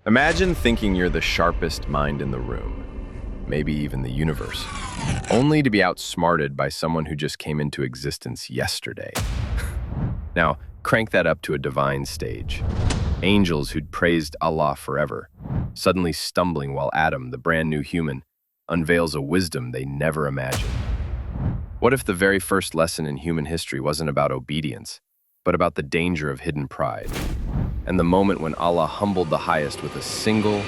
Imagine thinking you're the sharpest mind in the room, maybe even the universe, only to be outsmarted by someone who just came into existence yesterday. Now, crank that up to a divine stage. Angels who'd praised Allah forever, suddenly stumbling while Adam, the brand new human, unveils a wisdom they never imagined. What if the very first lesson in human history wasn't about obedience, but about the danger of hidden pride? And the moment when Allah humbled the highest with a single,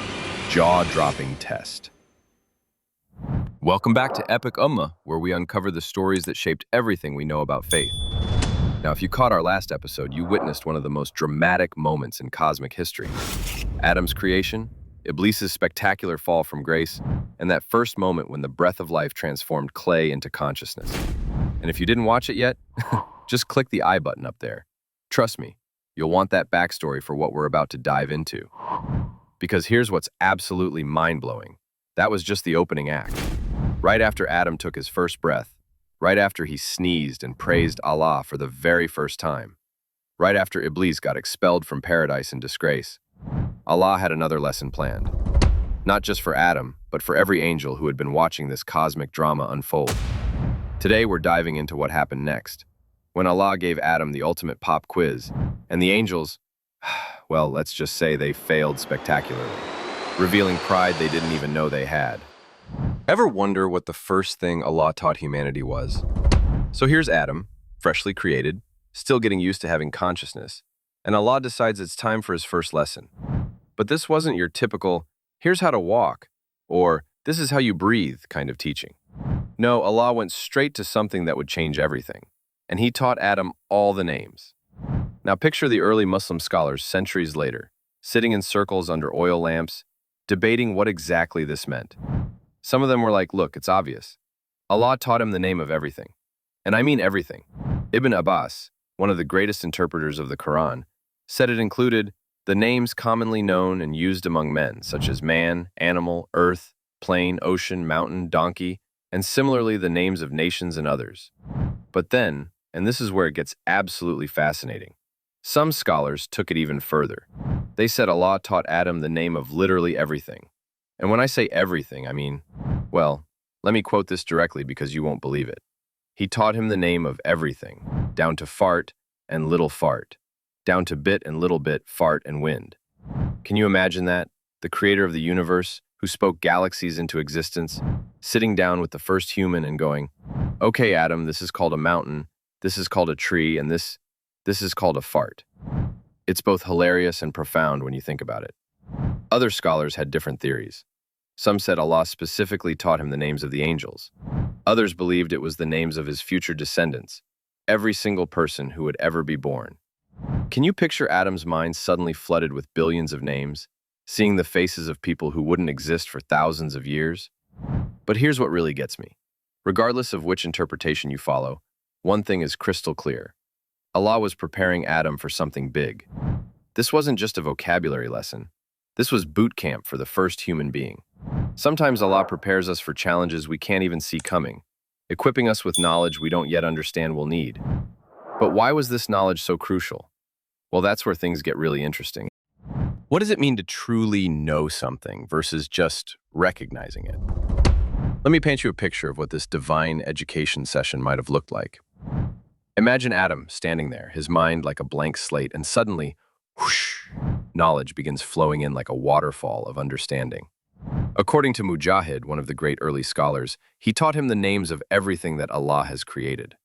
jaw-dropping test. Welcome back to Epic Ummah, where we uncover the stories that shaped everything we know about faith. Now, if you caught our last episode, you witnessed one of the most dramatic moments in cosmic history. Adam's creation, Iblis' spectacular fall from grace, and that first moment when the breath of life transformed clay into consciousness. And if you didn't watch it yet, just click the I button up there. Trust me, you'll want that backstory for what we're about to dive into. Because here's what's absolutely mind-blowing. That was just the opening act. Right after Adam took his first breath, right after he sneezed and praised Allah for the very first time, right after Iblis got expelled from paradise in disgrace, Allah had another lesson planned. Not just for Adam, but for every angel who had been watching this cosmic drama unfold. Today we're diving into what happened next, when Allah gave Adam the ultimate pop quiz, and the angels, well, let's just say they failed spectacularly, revealing pride they didn't even know they had. Ever wonder what the first thing Allah taught humanity was? So here's Adam, freshly created, still getting used to having consciousness, and Allah decides it's time for his first lesson. But this wasn't your typical, here's how to walk, or this is how you breathe kind of teaching. No, Allah went straight to something that would change everything. And he taught Adam all the names. Now picture the early Muslim scholars centuries later, sitting in circles under oil lamps, debating what exactly this meant. Some of them were like, look, it's obvious. Allah taught him the name of everything. And I mean everything. Ibn Abbas, one of the greatest interpreters of the Quran, said it included the names commonly known and used among men, such as man, animal, earth, plain, ocean, mountain, donkey, and similarly the names of nations and others. But then, and this is where it gets absolutely fascinating, some scholars took it even further. They said Allah taught Adam the name of literally everything. And when I say everything, I mean, well, let me quote this directly because you won't believe it. He taught him the name of everything, down to fart and little fart, down to bit and little bit, fart and wind. Can you imagine that? The creator of the universe, who spoke galaxies into existence, sitting down with the first human and going, okay, Adam, this is called a mountain, this is called a tree, and this is called a fart. It's both hilarious and profound when you think about it. Other scholars had different theories. Some said Allah specifically taught him the names of the angels. Others believed it was the names of his future descendants, every single person who would ever be born. Can you picture Adam's mind suddenly flooded with billions of names, seeing the faces of people who wouldn't exist for thousands of years? But here's what really gets me. Regardless of which interpretation you follow, one thing is crystal clear. Allah was preparing Adam for something big. This wasn't just a vocabulary lesson. This was boot camp for the first human being. Sometimes Allah prepares us for challenges we can't even see coming, equipping us with knowledge we don't yet understand we'll need. But why was this knowledge so crucial? Well, that's where things get really interesting. What does it mean to truly know something versus just recognizing it? Let me paint you a picture of what this divine education session might have looked like. Imagine Adam standing there, his mind like a blank slate, and suddenly, whoosh, knowledge begins flowing in like a waterfall of understanding. According to Mujahid, one of the great early scholars, he taught him the names of everything that Allah has created.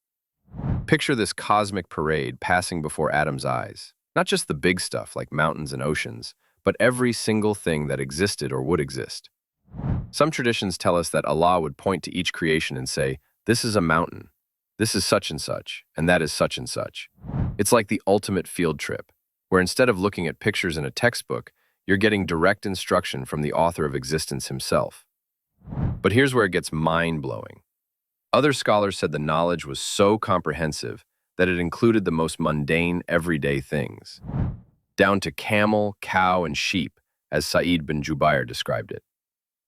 Picture this cosmic parade passing before Adam's eyes. Not just the big stuff like mountains and oceans, but every single thing that existed or would exist. Some traditions tell us that Allah would point to each creation and say, this is a mountain, this is such, and that is such and such. It's like the ultimate field trip, where instead of looking at pictures in a textbook, you're getting direct instruction from the author of existence himself. But here's where it gets mind-blowing. Other scholars said the knowledge was so comprehensive that it included the most mundane, everyday things, down to camel, cow, and sheep, as Sa'id bin Jubair described it.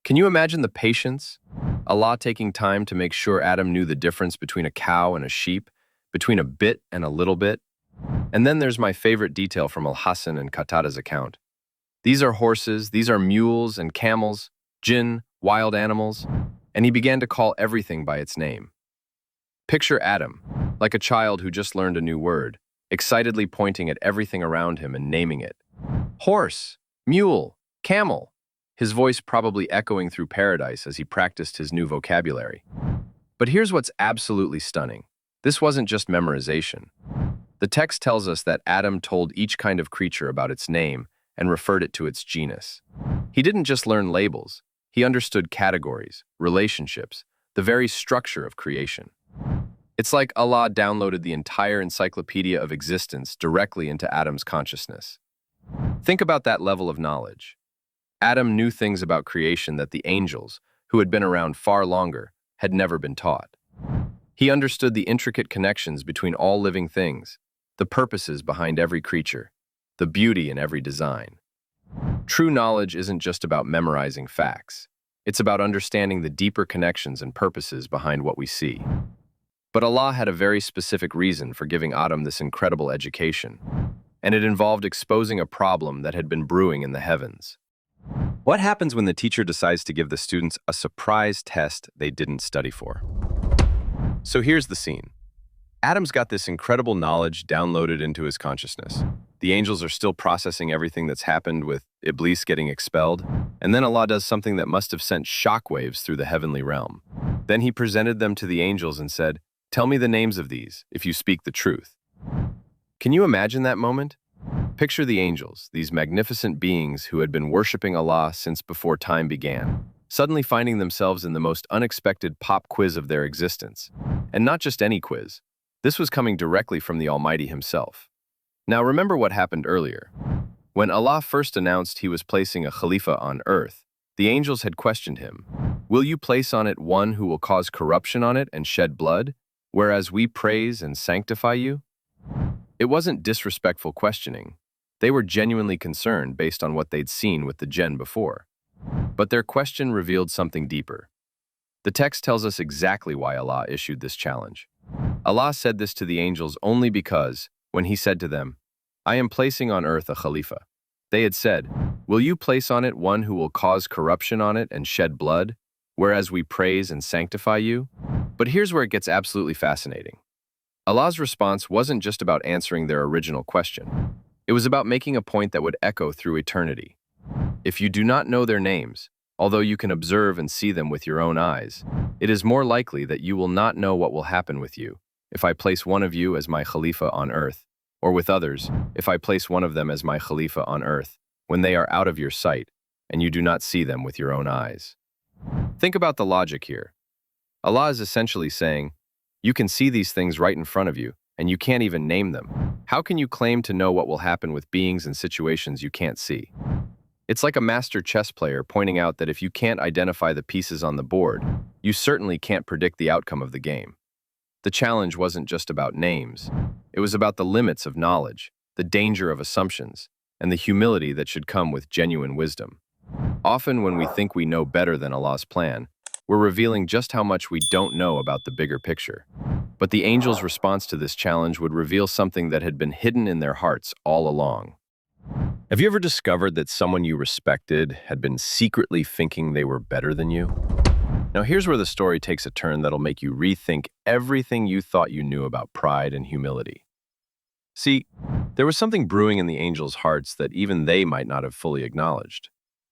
Can you imagine the patience? Allah taking time to make sure Adam knew the difference between a cow and a sheep, between a bit and a little bit. And then there's my favorite detail from Al-Hasan and Qatada's account. These are horses, these are mules and camels, jinn, wild animals, and he began to call everything by its name. Picture Adam, like a child who just learned a new word, excitedly pointing at everything around him and naming it. Horse, mule, camel, his voice probably echoing through paradise as he practiced his new vocabulary. But here's what's absolutely stunning. This wasn't just memorization. The text tells us that Adam told each kind of creature about its name and referred it to its genus. He didn't just learn labels, he understood categories, relationships, the very structure of creation. It's like Allah downloaded the entire encyclopedia of existence directly into Adam's consciousness. Think about that level of knowledge. Adam knew things about creation that the angels, who had been around far longer, had never been taught. He understood the intricate connections between all living things, the purposes behind every creature, the beauty in every design. True knowledge isn't just about memorizing facts. It's about understanding the deeper connections and purposes behind what we see. But Allah had a very specific reason for giving Adam this incredible education, and it involved exposing a problem that had been brewing in the heavens. What happens when the teacher decides to give the students a surprise test they didn't study for? So here's the scene. Adam's got this incredible knowledge downloaded into his consciousness. The angels are still processing everything that's happened with Iblis getting expelled, and then Allah does something that must have sent shockwaves through the heavenly realm. Then he presented them to the angels and said, "Tell me the names of these, if you speak the truth." Can you imagine that moment? Picture the angels, these magnificent beings who had been worshiping Allah since before time began, suddenly finding themselves in the most unexpected pop quiz of their existence. And not just any quiz. This was coming directly from the Almighty himself. Now remember what happened earlier. When Allah first announced he was placing a Khalifah on earth, the angels had questioned him, "Will you place on it one who will cause corruption on it and shed blood, whereas we praise and sanctify you?" It wasn't disrespectful questioning. They were genuinely concerned based on what they'd seen with the jinn before. But their question revealed something deeper. The text tells us exactly why Allah issued this challenge. Allah said this to the angels only because, when he said to them, "I am placing on earth a Khalifa," they had said, "Will you place on it one who will cause corruption on it and shed blood, whereas we praise and sanctify you?" But here's where it gets absolutely fascinating. Allah's response wasn't just about answering their original question. It was about making a point that would echo through eternity. If you do not know their names, although you can observe and see them with your own eyes, it is more likely that you will not know what will happen with you if I place one of you as my Khalifa on earth, or with others, if I place one of them as my Khalifa on earth, when they are out of your sight and you do not see them with your own eyes. Think about the logic here. Allah is essentially saying, you can see these things right in front of you, and you can't even name them. How can you claim to know what will happen with beings and situations you can't see? It's like a master chess player pointing out that if you can't identify the pieces on the board, you certainly can't predict the outcome of the game. The challenge wasn't just about names. It was about the limits of knowledge, the danger of assumptions, and the humility that should come with genuine wisdom. Often when we think we know better than Allah's plan, we're revealing just how much we don't know about the bigger picture. But the angels' response to this challenge would reveal something that had been hidden in their hearts all along. Have you ever discovered that someone you respected had been secretly thinking they were better than you? Now here's where the story takes a turn that'll make you rethink everything you thought you knew about pride and humility. See, there was something brewing in the angels' hearts that even they might not have fully acknowledged,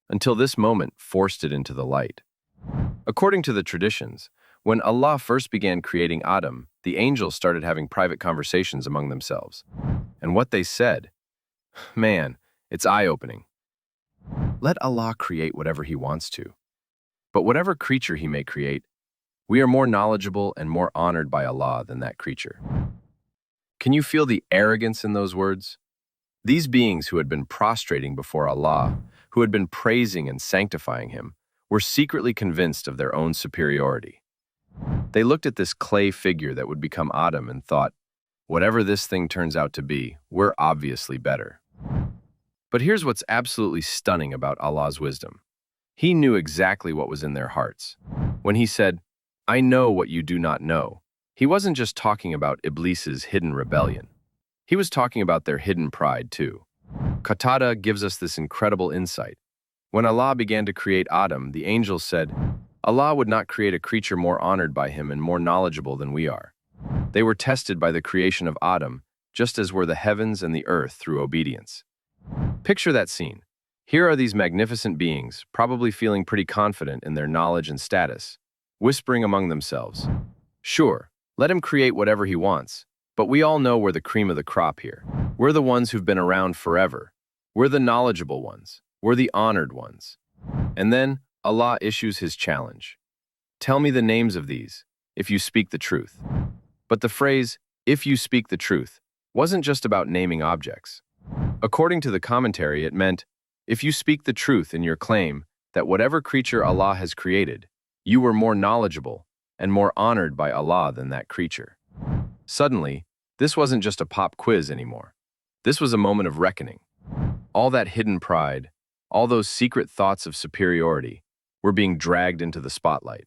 until this moment forced it into the light. According to the traditions, when Allah first began creating Adam, the angels started having private conversations among themselves. And what they said, man, it's eye-opening. Let Allah create whatever He wants to. But whatever creature He may create, we are more knowledgeable and more honored by Allah than that creature. Can you feel the arrogance in those words? These beings who had been prostrating before Allah, who had been praising and sanctifying Him, were secretly convinced of their own superiority. They looked at this clay figure that would become Adam and thought, whatever this thing turns out to be, we're obviously better. But here's what's absolutely stunning about Allah's wisdom. He knew exactly what was in their hearts. When He said, "I know what you do not know," He wasn't just talking about Iblis's hidden rebellion. He was talking about their hidden pride too. Qatada gives us this incredible insight. When Allah began to create Adam, the angels said, Allah would not create a creature more honored by him and more knowledgeable than we are. They were tested by the creation of Adam, just as were the heavens and the earth through obedience. Picture that scene. Here are these magnificent beings, probably feeling pretty confident in their knowledge and status, whispering among themselves, "Sure, let him create whatever he wants, but we all know we're the cream of the crop here. We're the ones who've been around forever. We're the knowledgeable ones. We're the honored ones." And then Allah issues his challenge. Tell me the names of these, if you speak the truth. But the phrase, if you speak the truth, wasn't just about naming objects. According to the commentary, it meant, if you speak the truth in your claim that whatever creature Allah has created, you were more knowledgeable and more honored by Allah than that creature. Suddenly, this wasn't just a pop quiz anymore. This was a moment of reckoning. All that hidden pride, all those secret thoughts of superiority, were being dragged into the spotlight.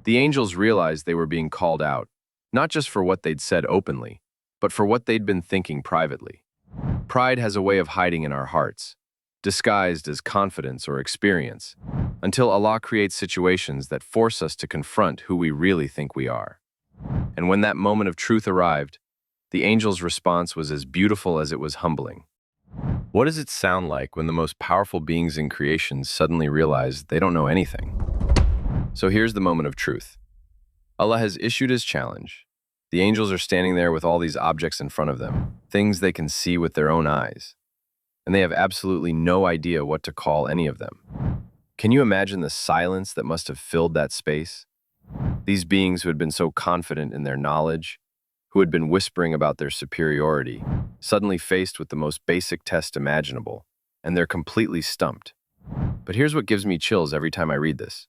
The angels realized they were being called out, not just for what they'd said openly, but for what they'd been thinking privately. Pride has a way of hiding in our hearts, disguised as confidence or experience, until Allah creates situations that force us to confront who we really think we are. And when that moment of truth arrived, the angel's response was as beautiful as it was humbling. What does it sound like when the most powerful beings in creation suddenly realize they don't know anything? So here's the moment of truth. Allah has issued his challenge. The angels are standing there with all these objects in front of them, things they can see with their own eyes, and they have absolutely no idea what to call any of them. Can you imagine the silence that must have filled that space? These beings who had been so confident in their knowledge, who had been whispering about their superiority, suddenly faced with the most basic test imaginable, and they're completely stumped. But here's what gives me chills every time I read this.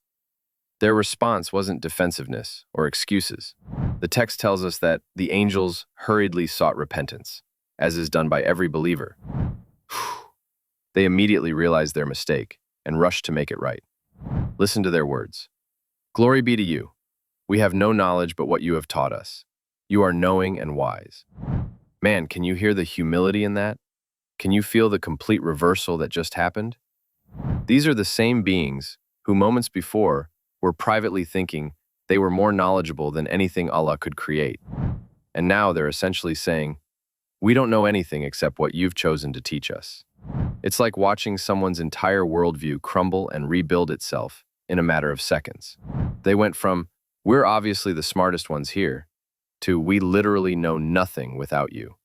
Their response wasn't defensiveness or excuses. The text tells us that the angels hurriedly sought repentance, as is done by every believer. They immediately realized their mistake and rushed to make it right. Listen to their words. "Glory be to you. We have no knowledge but what you have taught us. You are knowing and wise." Man, can you hear the humility in that? Can you feel the complete reversal that just happened? These are the same beings who moments before were privately thinking they were more knowledgeable than anything Allah could create. And now they're essentially saying, "We don't know anything except what you've chosen to teach us." It's like watching someone's entire worldview crumble and rebuild itself in a matter of seconds. They went from, "We're obviously the smartest ones here," to "We literally know nothing without you."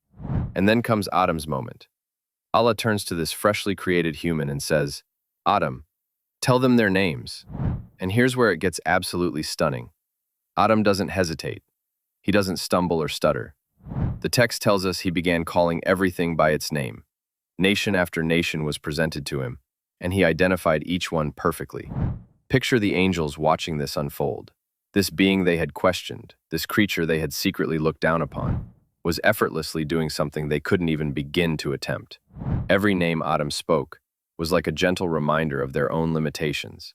And then comes Adam's moment. Allah turns to this freshly created human and says, "Adam, tell them their names." And here's where it gets absolutely stunning. Adam doesn't hesitate. He doesn't stumble or stutter. The text tells us he began calling everything by its name. Nation after nation was presented to him, and he identified each one perfectly. Picture the angels watching this unfold. This being they had questioned, this creature they had secretly looked down upon, was effortlessly doing something they couldn't even begin to attempt. Every name Adam spoke was like a gentle reminder of their own limitations.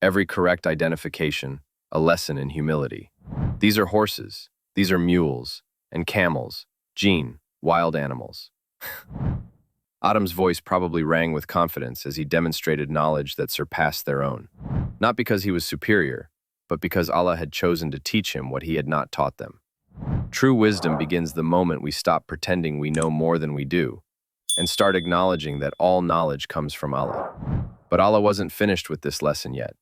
Every correct identification, a lesson in humility. These are horses, these are mules, and camels, gene, wild animals. Adam's voice probably rang with confidence as he demonstrated knowledge that surpassed their own. Not because he was superior, but because Allah had chosen to teach him what he had not taught them. True wisdom begins the moment we stop pretending we know more than we do, and start acknowledging that all knowledge comes from Allah. But Allah wasn't finished with this lesson yet.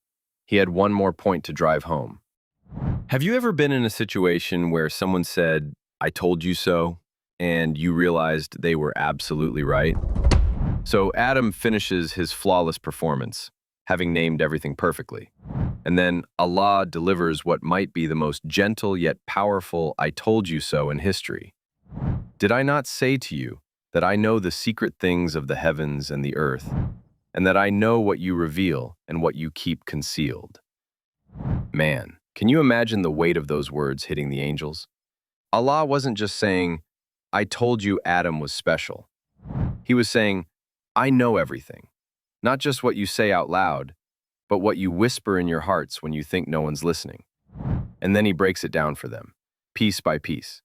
He had one more point to drive home. Have you ever been in a situation where someone said, "I told you so," and you realized they were absolutely right? So Adam finishes his flawless performance, having named everything perfectly. And then Allah delivers what might be the most gentle yet powerful "I told you so" in history. "Did I not say to you that I know the secret things of the heavens and the earth, and that I know what you reveal and what you keep concealed?" Man, can you imagine the weight of those words hitting the angels? Allah wasn't just saying, "I told you Adam was special." He was saying, "I know everything, not just what you say out loud, but what you whisper in your hearts when you think no one's listening." And then he breaks it down for them, piece by piece.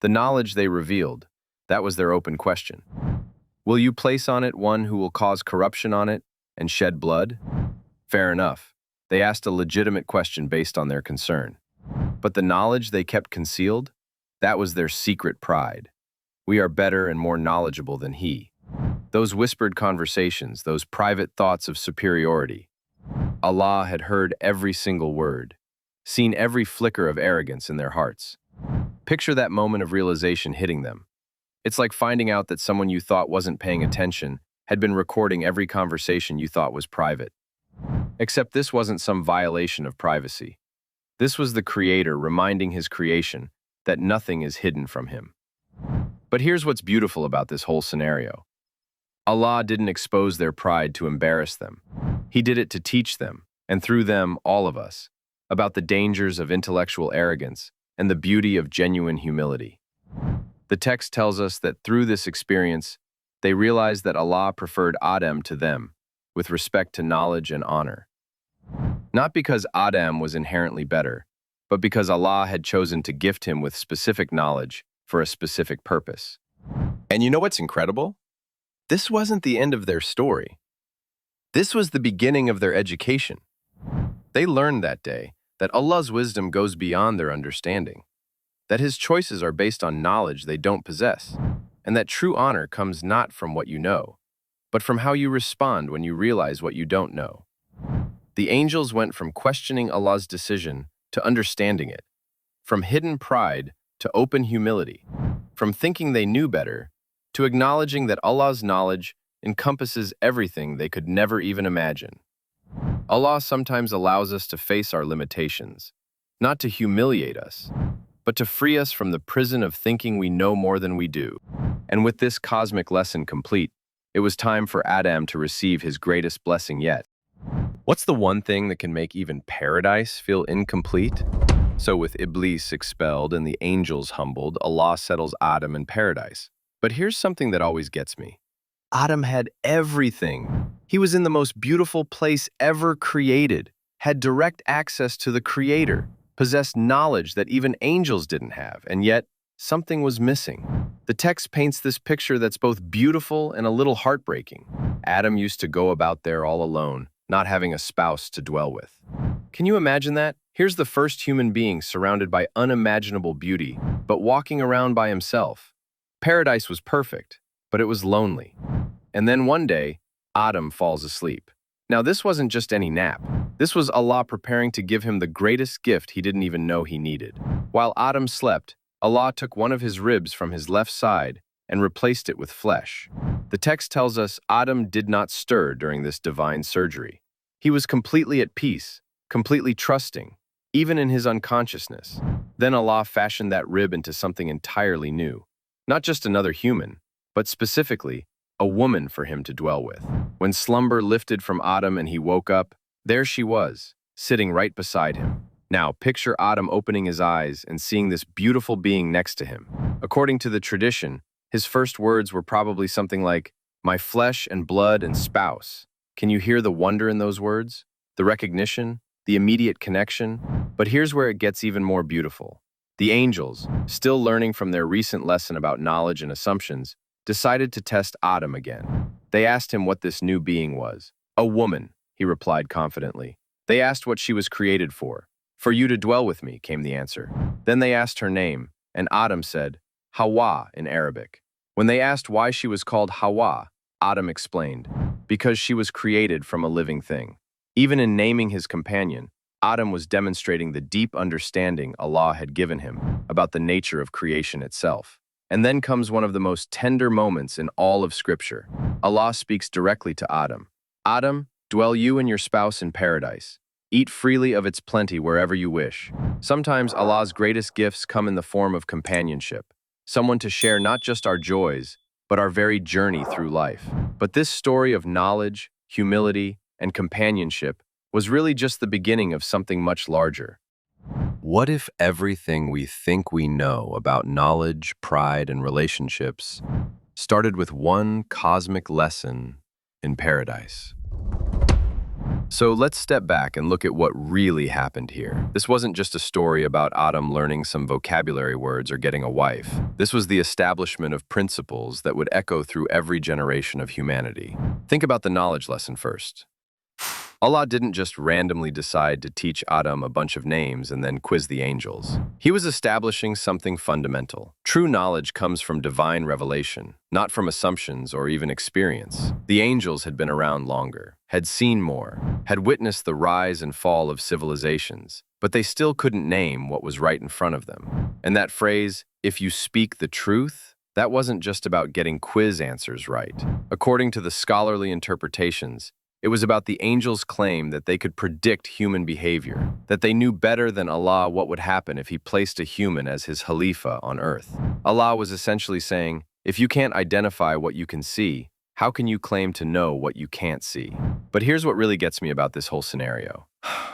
The knowledge they revealed, that was their open question. Will you place on it one who will cause corruption on it and shed blood? Fair enough. They asked a legitimate question based on their concern. But the knowledge they kept concealed, that was their secret pride. We are better and more knowledgeable than he. Those whispered conversations, those private thoughts of superiority. Allah had heard every single word, seen every flicker of arrogance in their hearts. Picture that moment of realization hitting them. It's like finding out that someone you thought wasn't paying attention had been recording every conversation you thought was private. Except this wasn't some violation of privacy. This was the Creator reminding his creation that nothing is hidden from him. But here's what's beautiful about this whole scenario. Allah didn't expose their pride to embarrass them. He did it to teach them, and through them, all of us, about the dangers of intellectual arrogance and the beauty of genuine humility. The text tells us that through this experience, they realized that Allah preferred Adam to them, with respect to knowledge and honor. Not because Adam was inherently better, but because Allah had chosen to gift him with specific knowledge for a specific purpose. And you know what's incredible? This wasn't the end of their story. This was the beginning of their education. They learned that day that Allah's wisdom goes beyond their understanding, that his choices are based on knowledge they don't possess, and that true honor comes not from what you know, but from how you respond when you realize what you don't know. The angels went from questioning Allah's decision to understanding it, from hidden pride to open humility, from thinking they knew better to acknowledging that Allah's knowledge encompasses everything they could never even imagine. Allah sometimes allows us to face our limitations, not to humiliate us, but to free us from the prison of thinking we know more than we do. And with this cosmic lesson complete, it was time for Adam to receive his greatest blessing yet. What's the one thing that can make even paradise feel incomplete? So with Iblis expelled and the angels humbled, Allah settles Adam in paradise. But here's something that always gets me. Adam had everything. He was in the most beautiful place ever created, had direct access to the Creator, possessed knowledge that even angels didn't have, and yet something was missing. The text paints this picture that's both beautiful and a little heartbreaking. Adam used to go about there all alone, not having a spouse to dwell with. Can you imagine that? Here's the first human being surrounded by unimaginable beauty, but walking around by himself. Paradise was perfect, but it was lonely. And then one day, Adam falls asleep. Now this wasn't just any nap. This was Allah preparing to give him the greatest gift he didn't even know he needed. While Adam slept, Allah took one of his ribs from his left side and replaced it with flesh. The text tells us Adam did not stir during this divine surgery. He was completely at peace, completely trusting, even in his unconsciousness. Then Allah fashioned that rib into something entirely new. Not just another human, but specifically, a woman for him to dwell with. When slumber lifted from Adam and he woke up, there she was, sitting right beside him. Now, picture Adam opening his eyes and seeing this beautiful being next to him. According to the tradition, his first words were probably something like, "My flesh and blood and spouse." Can you hear the wonder in those words? The recognition? The immediate connection? But here's where it gets even more beautiful. The angels, still learning from their recent lesson about knowledge and assumptions, decided to test Adam again. They asked him what this new being was. "A woman," he replied confidently. They asked what she was created for. "For you to dwell with me," came the answer. Then they asked her name, and Adam said, Hawa in Arabic. When they asked why she was called Hawa, Adam explained, because she was created from a living thing. Even in naming his companion, Adam was demonstrating the deep understanding Allah had given him about the nature of creation itself. And then comes one of the most tender moments in all of Scripture. Allah speaks directly to Adam. "Adam, dwell you and your spouse in paradise. Eat freely of its plenty wherever you wish." Sometimes Allah's greatest gifts come in the form of companionship, someone to share not just our joys, but our very journey through life. But this story of knowledge, humility, and companionship was really just the beginning of something much larger. What if everything we think we know about knowledge, pride, and relationships started with one cosmic lesson in paradise? So let's step back and look at what really happened here. This wasn't just a story about Adam learning some vocabulary words or getting a wife. This was the establishment of principles that would echo through every generation of humanity. Think about the knowledge lesson first. Allah didn't just randomly decide to teach Adam a bunch of names and then quiz the angels. He was establishing something fundamental. True knowledge comes from divine revelation, not from assumptions or even experience. The angels had been around longer, had seen more, had witnessed the rise and fall of civilizations, but they still couldn't name what was right in front of them. And that phrase, "if you speak the truth," that wasn't just about getting quiz answers right. According to the scholarly interpretations, it was about the angels' claim that they could predict human behavior, that they knew better than Allah what would happen if he placed a human as his Khalifah on earth. Allah was essentially saying, if you can't identify what you can see, how can you claim to know what you can't see? But here's what really gets me about this whole scenario.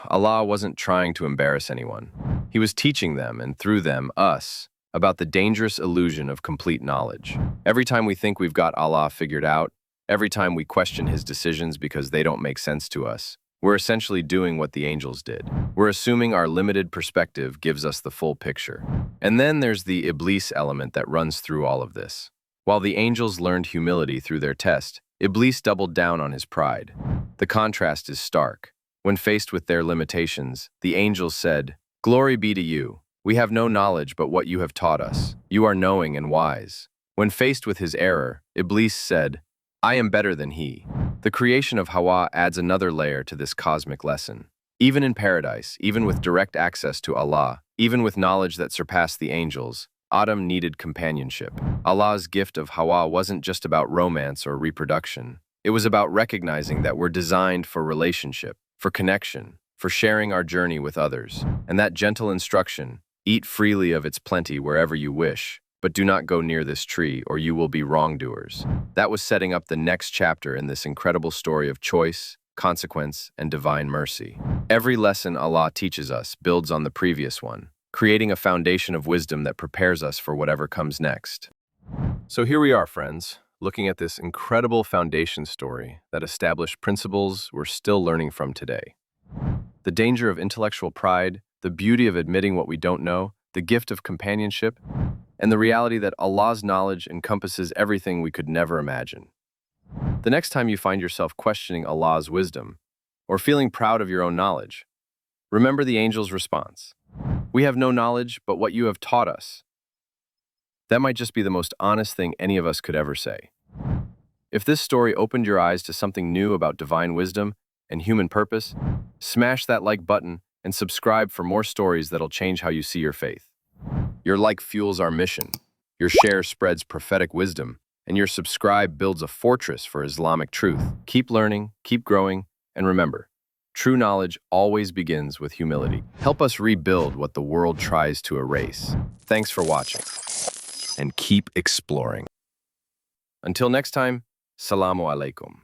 Allah wasn't trying to embarrass anyone. He was teaching them, and through them, us, about the dangerous illusion of complete knowledge. Every time we think we've got Allah figured out, every time we question his decisions because they don't make sense to us, we're essentially doing what the angels did. We're assuming our limited perspective gives us the full picture. And then there's the Iblis element that runs through all of this. While the angels learned humility through their test, Iblis doubled down on his pride. The contrast is stark. When faced with their limitations, the angels said, "Glory be to you. We have no knowledge but what you have taught us. You are knowing and wise." When faced with his error, Iblis said, "I am better than he." The creation of Hawa adds another layer to this cosmic lesson. Even in paradise, even with direct access to Allah, even with knowledge that surpassed the angels, Adam needed companionship. Allah's gift of Hawa wasn't just about romance or reproduction. It was about recognizing that we're designed for relationship, for connection, for sharing our journey with others. And that gentle instruction, eat freely of its plenty wherever you wish, but do not go near this tree or you will be wrongdoers. That was setting up the next chapter in this incredible story of choice, consequence, and divine mercy. Every lesson Allah teaches us builds on the previous one, creating a foundation of wisdom that prepares us for whatever comes next. So here we are, friends, looking at this incredible foundation story that established principles we're still learning from today. The danger of intellectual pride, the beauty of admitting what we don't know, the gift of companionship, and the reality that Allah's knowledge encompasses everything we could never imagine. The next time you find yourself questioning Allah's wisdom, or feeling proud of your own knowledge, remember the angel's response. "We have no knowledge but what you have taught us." That might just be the most honest thing any of us could ever say. If this story opened your eyes to something new about divine wisdom and human purpose, smash that like button and subscribe for more stories that'll change how you see your faith. Your like fuels our mission, your share spreads prophetic wisdom, and your subscribe builds a fortress for Islamic truth. Keep learning, keep growing, and remember, true knowledge always begins with humility. Help us rebuild what the world tries to erase. Thanks for watching, and keep exploring. Until next time, Salamu alaikum.